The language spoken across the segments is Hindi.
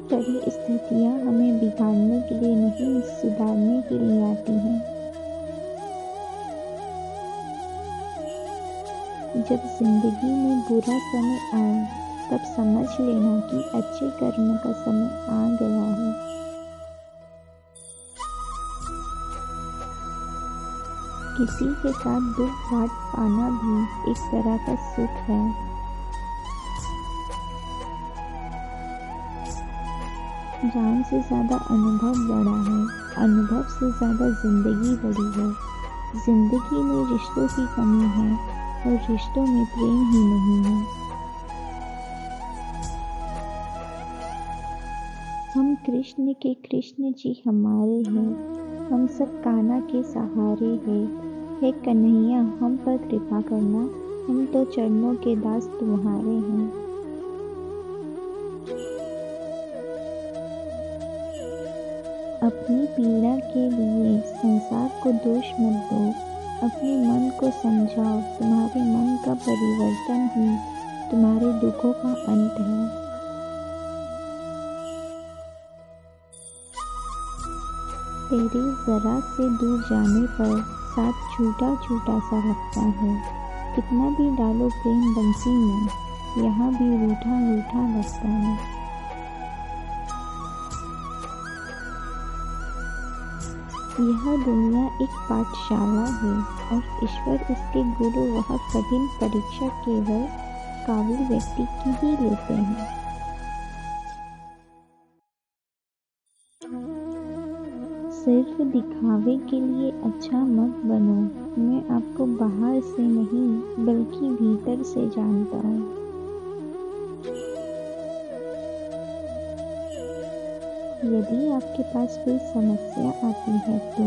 कड़ी स्थितियाँ हमें बिगाड़ने के लिए नहीं, सुधारने के लिए आती हैं। जब जिंदगी में बुरा समय आए, तब समझ लेना कि अच्छे कर्म का समय आ गया है। किसी के साथ दुख बांट पाना भी एक तरह का सुख है। जान से ज़्यादा अनुभव बड़ा है, अनुभव से ज़्यादा जिंदगी बड़ी है। जिंदगी में रिश्तों की कमी है और रिश्तों में प्रेम ही नहीं है। हम कृष्ण के कृष्ण जी हमारे हैं, हम सब कान्हा के सहारे हैं। हे कन्हैया हम पर कृपा करना, हम तो चरणों के दास तुम्हारे हैं। अपनी पीड़ा के लिए संसार को दोष मत दो, अपने मन को समझाओ। तुम्हारे मन का परिवर्तन ही तुम्हारे दुखों का अंत है। तेरे जरा से दूर जाने पर साथ छूटा छूटा सा लगता है। कितना भी डालो प्रेम बंसी में, यहाँ भी रूठा रूठा लगता है। यह दुनिया एक पाठशाला है और ईश्वर इसके गुरु वह कठिन परीक्षा केवल काबिल व्यक्ति की ही लेते हैं। सिर्फ दिखावे के लिए अच्छा मत बनो। मैं आपको बाहर से नहीं बल्कि भीतर से जानता हूँ। यदि आपके पास कोई समस्या आती है तो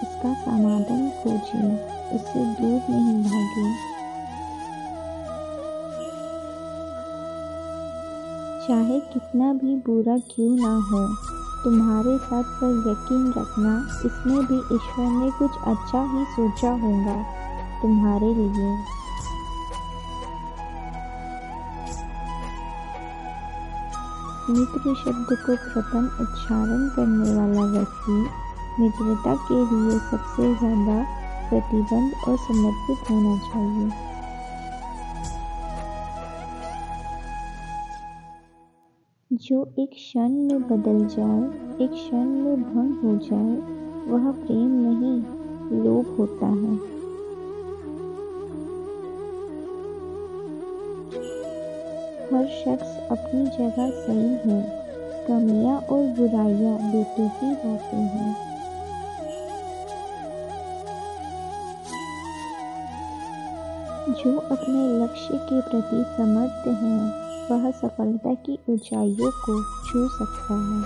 उसका समाधान खोजिए, उससे दूर नहीं भागिए। चाहे कितना भी बुरा क्यों ना हो, तुम्हारे साथ पर यकीन रखना, इसमें भी ईश्वर ने कुछ अच्छा ही सोचा होगा तुम्हारे लिए। मित्र शब्द को प्रथम उच्चारण करने वाला व्यक्ति मित्रता के लिए सबसे ज़्यादा प्रतिबद्ध और समर्पित होना चाहिए। जो एक क्षण में बदल जाए, एक क्षण में भंग हो जाए, वह प्रेम नहीं, लोभ होता है। हर शख्स अपनी जगह सही है, कमियां और बुराइयां बेतुकी बातें हैं। जो अपने लक्ष्य के प्रति समर्थ है, वह सफलता की ऊंचाइयों को छू सकता है।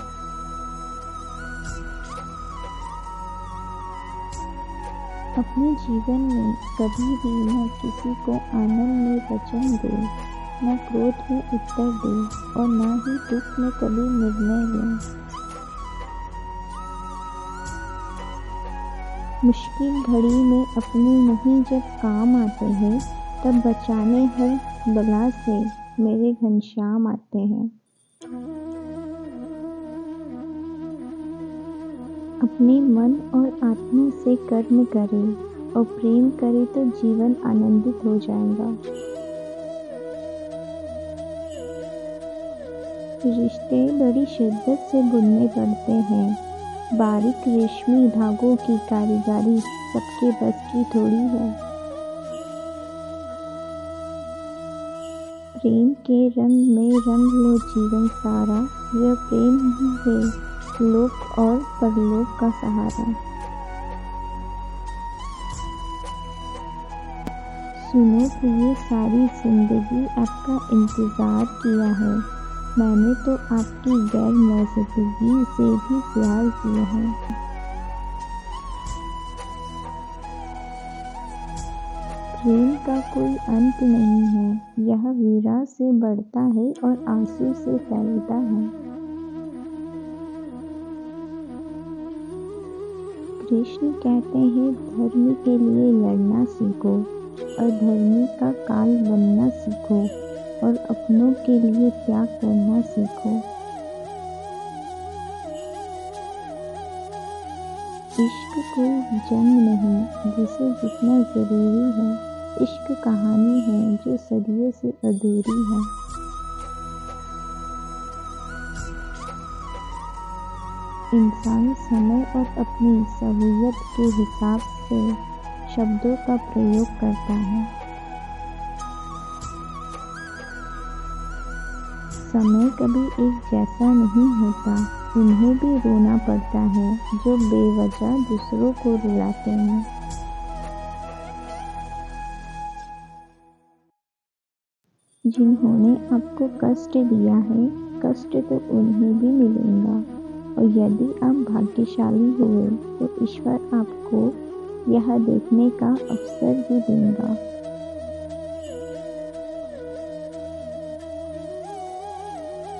अपने जीवन में कभी भी न किसी को आनंद में वचन दे, न क्रोध में उत्तर दे और न ही दुख में कभी निर्णय ले। मुश्किल घड़ी में अपने नहीं जब काम आते हैं, तब बचाने हर बला से मेरे घनश्याम आते हैं। अपने मन और आत्मा से कर्म करें और प्रेम करें तो जीवन आनंदित हो जाएगा। रिश्ते बड़ी शिद्दत से बुनने पड़ते हैं। बारीक रेशमी धागों की कारीगरी सबके बस की थोड़ी है। प्रेम के रंग में रंग लो जीवन सारा, यह प्रेम ही है लोक और परलोक का सहारा। सुनो प्रिय, सारी जिंदगी आपका इंतजार किया है। मैंने तो आपकी गैर मौजूदगी से भी प्यार किया है। प्रेम का कोई अंत नहीं है, यह वीरा से बढ़ता है और आंसू से फैलता है। कृष्ण कहते हैं, धर्म के लिए लड़ना सीखो, अधर्मी का काल बनना सीखो और अपनों के लिए त्याग करना सीखो। इश्क कोई जंग नहीं जिसे जीतना ज़रूरी है, इश्क कहानी है जो सदियों से अधूरी है। इंसान समय और अपनी सहूलियत के हिसाब से शब्दों का प्रयोग करता है। समय कभी एक जैसा नहीं होता, उन्हें भी रोना पड़ता है जो बेवजह दूसरों को रुलाते हैं। जिन्होंने आपको कष्ट दिया है, कष्ट तो उन्हें भी मिलेगा, और यदि आप भाग्यशाली हुए तो ईश्वर आपको यह देखने का अवसर भी देगा।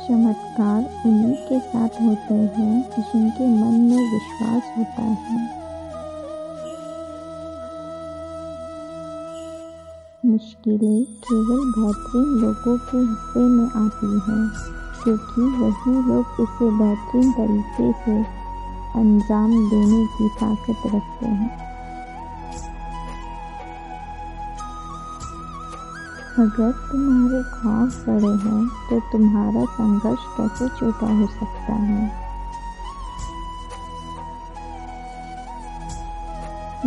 चमत्कार उन्हीं के साथ होते हैं जिनके मन में विश्वास होता है। मुश्किलें केवल बेहतरीन लोगों के हिस्से में आती हैं, क्योंकि वही लोग इसे बेहतरीन तरीके से अंजाम देने की ताकत रखते हैं। अगर तुम्हारे खौफ बड़े हैं तो तुम्हारा संघर्ष कैसे छोटा हो सकता है।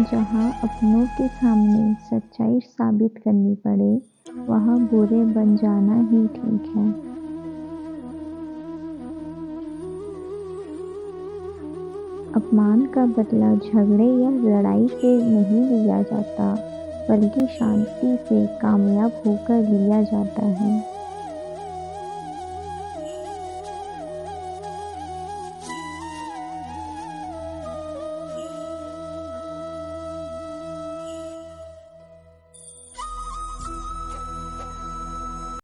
जहाँ अपनों के सामने सच्चाई साबित करनी पड़े, वहाँ बुरे बन जाना ही ठीक है। अपमान का बदला झगड़े या लड़ाई से नहीं लिया जाता, बल्कि शांति से कामयाब होकर लिया जाता है।